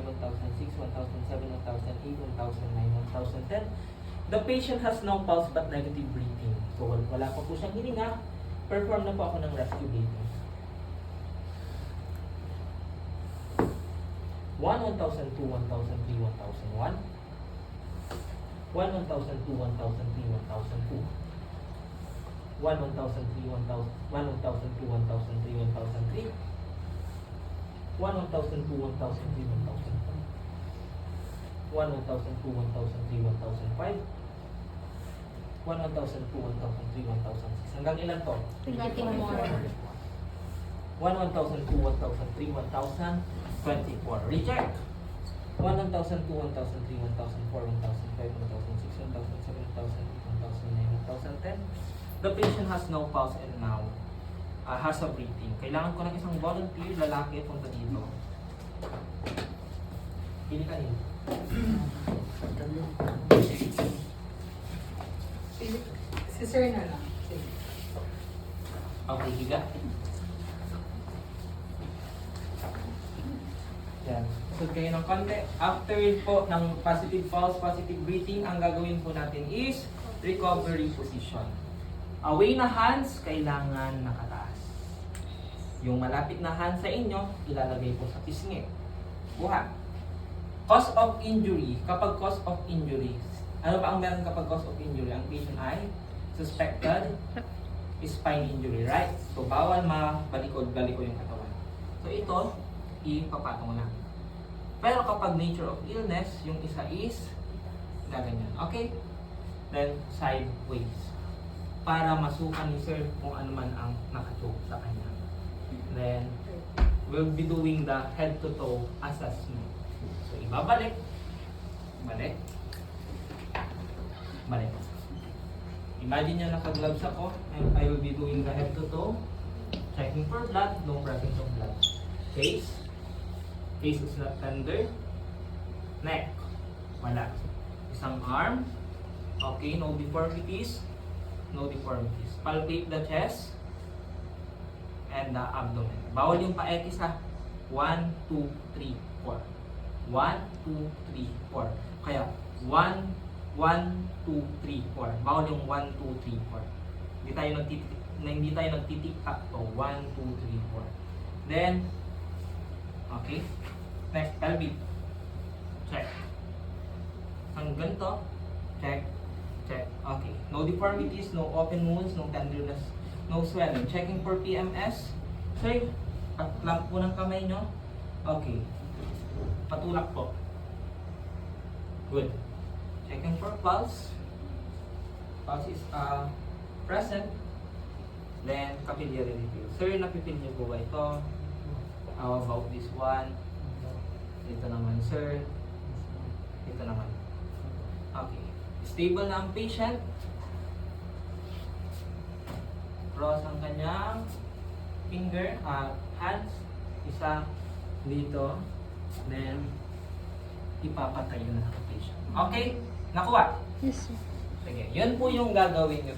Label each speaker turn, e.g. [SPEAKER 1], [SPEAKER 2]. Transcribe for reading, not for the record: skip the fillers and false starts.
[SPEAKER 1] 1,006, 1,007, 1,008, 1,009, 1,010. The patient has no pulse but negative breathing. So wala pa po siyang hininga. Perform na po ako ng rescue breathing. 1, 1,002, 1,003, 1,001. 1, 1,002, 1,003, 1,002. 1, 1,003, 1,000, 1, 1,002, 1,003, 1,003. 1, 1,002, 1,003, 1,004. 1, 1,002, 1,003, 1,005. 1, 1,002, 1,003, 1,006. Hanggang ilan to?
[SPEAKER 2] 24 more.
[SPEAKER 1] 1, 1,002, 1,003, 1,024. Reject. 1, 1,002, 1,003, 1,004, 1,005, 1,006, 1,007, 1,008, 1,009, 1,010. The patient has no pulse and now has a breathing. Kailangan ko ng isang volunteer, lalaki, punta dito. Pili ka rin.
[SPEAKER 2] Si Sir na lang. Sige.
[SPEAKER 1] Okay, higa. Yan. So, kayo ng konti. After po ng positive pulse, positive breathing, ang gagawin po natin is recovery position. Away na hands, kailangan nakataas. Yung malapit na hands sa inyo, ilalagay po sa pisngi. Buha. Cause of injury. Kapag cause of injury, ano pa ang meron kapag cause of injury? Ang patient ay suspected spine injury, right? So, bawal mabalikod-baliko yung katawan. So, ito, ipapatong lang. Pero kapag nature of illness, yung isa is gaganyan. Okay? Then, sideways. Para masukan ni sir kung ano man ang nakachoke sa kanya. Then, we'll be doing the head-to-toe assessment. So, ibabalik. Balik. Balik. Imagine nyo naka-gloves ako and I will be doing the head-to-toe. Checking for blood, no presence of blood. Face. Face is not tender. Neck. Wala. Isang arm. Okay, no deformities. No deformities. Palpate the chest and the abdomen. Bawal yung pa-X ha. 1, 2, 3, 4. 1, 2, 3, 4. Kaya 1, 2, 3, 4. Bawal yung 1, 2, 3, 4. Hindi tayo nagtitik-tak to. 1, 2, 3, 4. Then, okay. Next, pelvic. Check. Hanggang to. Check. Check. Okay. No deformities, no open wounds, no tenderness, no swelling. Checking for PMS. So, lang po ng kamay nyo. Okay. Patulak po. Good. Checking for pulse. Pulse is present. Then, capillary refill. Sir, napipil niyo po ba ito? How about this one? Ito naman, sir. Ito naman. Okay. Stable na ang patient. Cross ang kanyang finger, hands. Isa dito. Then, ipapatayo na ang patient. Okay? Nakuha?
[SPEAKER 3] Yes, sir.
[SPEAKER 1] Sige. Yun po yung gagawin nyo.